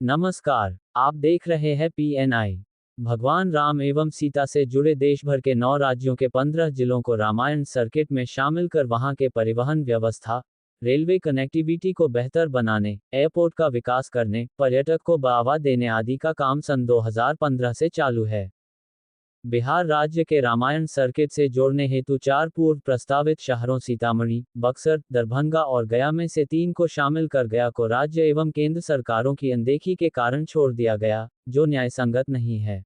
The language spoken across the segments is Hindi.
नमस्कार, आप देख रहे हैं PNI। भगवान राम एवं सीता से जुड़े देश भर के 9 राज्यों के 15 जिलों को रामायण सर्किट में शामिल कर वहां के परिवहन व्यवस्था, रेलवे कनेक्टिविटी को बेहतर बनाने, एयरपोर्ट का विकास करने, पर्यटक को बढ़ावा देने आदि का काम सन 2015 से चालू है। बिहार राज्य के रामायण सर्किट से जोड़ने हेतु 4 पूर्व प्रस्तावित शहरों सीतामढ़ी, बक्सर, दरभंगा और गया में से 3 को शामिल कर गया को राज्य एवं केंद्र सरकारों की अनदेखी के कारण छोड़ दिया गया, जो न्यायसंगत नहीं है।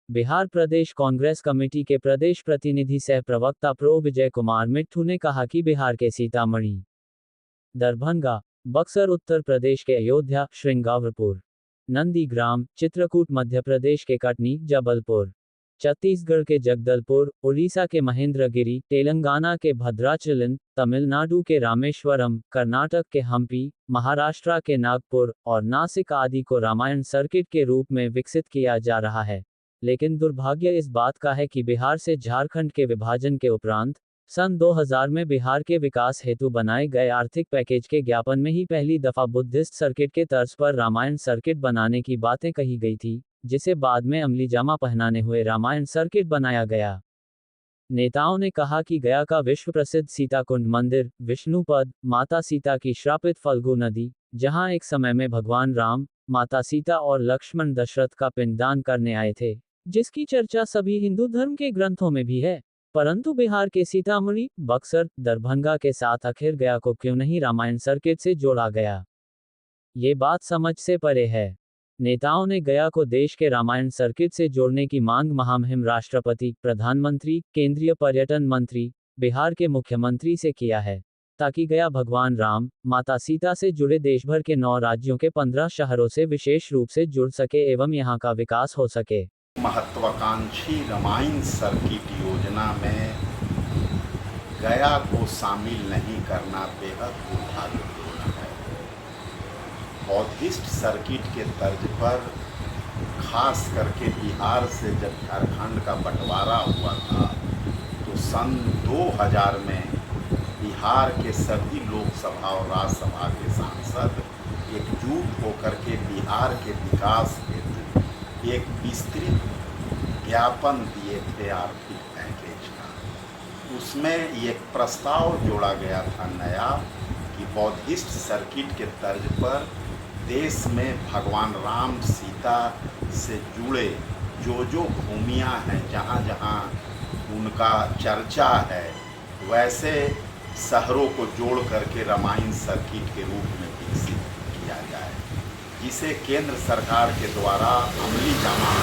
बिहार प्रदेश कांग्रेस कमेटी के प्रदेश प्रतिनिधि सह प्रवक्ता प्रो विजय कुमार मिट्ठू ने कहा कि बिहार के सीतामढ़ी, दरभंगा, बक्सर, उत्तर प्रदेश के अयोध्या, श्रृंगारपुर, नंदीग्राम, चित्रकूट, मध्य प्रदेश के कटनी, जबलपुर, छत्तीसगढ़ के जगदलपुर, उड़ीसा के महेंद्रगिरी, तेलंगाना के भद्राचलन, तमिलनाडु के रामेश्वरम, कर्नाटक के हम्पी, महाराष्ट्र के नागपुर और नासिक आदि को रामायण सर्किट के रूप में विकसित किया जा रहा है। लेकिन दुर्भाग्य इस बात का है कि बिहार से झारखंड के विभाजन के उपरांत सन 2000 में बिहार के विकास हेतु बनाए गए आर्थिक पैकेज के ज्ञापन में ही पहली दफा बुद्धिस्ट सर्किट के तर्ज पर रामायण सर्किट बनाने की बातें कही गई थी, जिसे बाद में अमली जामा पहनाने हुए रामायण सर्किट बनाया गया। नेताओं ने कहा कि गया का विश्व प्रसिद्ध सीताकुंड मंदिर, विष्णुपद, माता सीता की श्रापित फल्गु नदी, जहां एक समय में भगवान राम, माता सीता और लक्ष्मण दशरथ का पिंडदान करने आए थे, जिसकी चर्चा सभी हिंदू धर्म के ग्रंथों में भी है, परंतु बिहार के सीतामढ़ी, बक्सर, दरभंगा के साथ आखिर गया को क्यों नहीं रामायण सर्किट से जोड़ा गया? ये बात समझ से परे है। नेताओं ने गया को देश के रामायण सर्किट से जोड़ने की मांग महामहिम राष्ट्रपति, प्रधानमंत्री, केंद्रीय पर्यटन मंत्री, बिहार के मुख्यमंत्री से किया है, ताकि गया भगवान राम, माता सीता से जुड़े देश भर के 9 राज्यों के 15 शहरों से विशेष रूप से जुड़ सके एवं यहां का विकास हो सके। महत्वाकांक्षी रामायण सर्किट योजना में गया को शामिल नहीं करना बेहद दुर्भाग्यपूर्ण है। बौद्धिस्ट सर्किट के तर्ज पर खास करके बिहार से जब झारखंड का बंटवारा हुआ था तो सन 2000 में बिहार के सभी लोकसभा और राज्यसभा के सांसद एकजुट होकर के बिहार के विकास हेतु एक विस्तृत ज्ञापन दिए थे आर्थिक पैकेज का। उसमें एक प्रस्ताव जोड़ा गया था नया कि बौद्धिस्ट सर्किट के तर्ज पर देश में भगवान राम सीता से जुड़े जो भूमियाँ हैं, जहाँ जहाँ उनका चर्चा है, वैसे शहरों को जोड़ करके रामायण सर्किट के रूप में विकसित किया जाए, जिसे केंद्र सरकार के द्वारा अमली जामा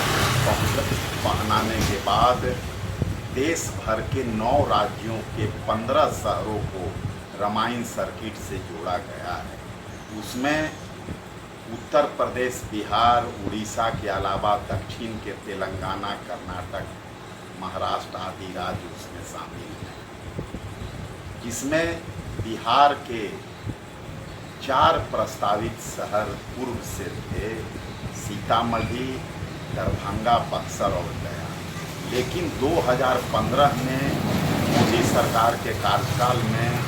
पहनाने के बाद देश भर के 9 राज्यों के 15 शहरों को रामायण सर्किट से जोड़ा गया है। उसमें उत्तर प्रदेश, बिहार, उड़ीसा के अलावा दक्षिण के तेलंगाना, कर्नाटक, महाराष्ट्र आदि राज्य उसमें शामिल हैं, जिसमें बिहार के 4 प्रस्तावित शहर पूर्व से थे, सीतामढ़ी, दरभंगा, बक्सर और गया। लेकिन 2015 में मोदी सरकार के कार्यकाल में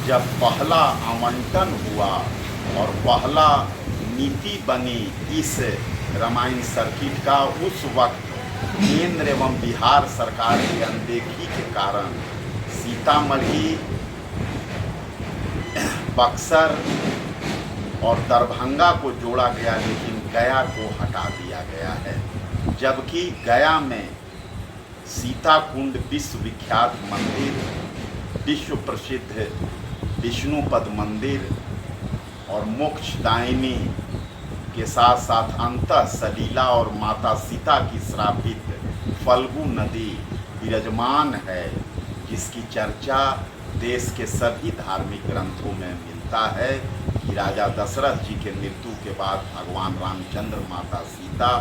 जब पहला आवंटन हुआ और पहला नीति बनी इस रामायण सर्किट का, उस वक्त केंद्र एवं बिहार सरकार की अनदेखी के कारण सीतामढ़ी, बक्सर और दरभंगा को जोड़ा गया, लेकिन गया को हटा दिया गया है। जबकि गया में सीताकुंड विश्वविख्यात मंदिर, विश्व प्रसिद्ध विष्णुपद मंदिर और मोक्षदायिनी के साथ साथ अंतः सलीला और माता सीता की श्रापित फल्गु नदी विराजमान है, जिसकी चर्चा देश के सभी धार्मिक ग्रंथों में मिलता है कि राजा दशरथ जी के मृत्यु के बाद भगवान रामचंद्र, माता सीता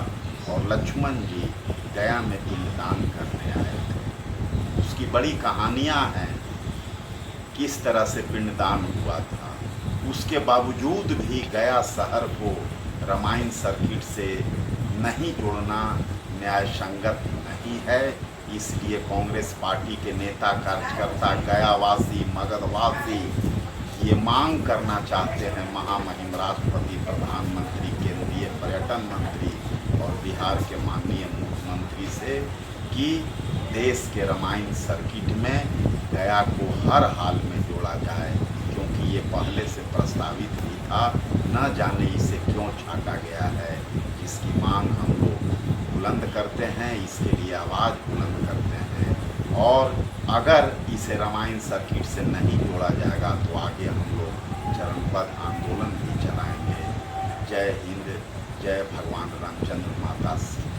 और लक्ष्मण जी गया में पिंडदान करने आए थे। उसकी बड़ी कहानियाँ हैं, किस तरह से पिंडदान हुआ था। उसके बावजूद भी गया शहर को रामायण सर्किट से नहीं जोड़ना न्यायसंगत नहीं है। इसलिए कांग्रेस पार्टी के नेता, कार्यकर्ता, गयावासी, मगधवासी ये मांग करना चाहते हैं महामहिम राष्ट्रपति, प्रधानमंत्री, केंद्रीय पर्यटन मंत्री और बिहार के माननीय मुख्यमंत्री से कि देश के रामायण सर्किट में गया को हर हाल में जोड़ा जाए, क्योंकि ये पहले से प्रस्तावित भी था, न जाने इसे क्यों छांटा गया है। इसकी मांग हम लोग बुलंद करते हैं, इसके लिए आवाज़ बुलंद करते हैं, और अगर इसे रामायण सर्किट से नहीं जोड़ा जाएगा तो आगे हम लोग चरणबद्ध आंदोलन भी चलाएंगे। जय हिंद, जय भगवान रामचंद्र माता सीता।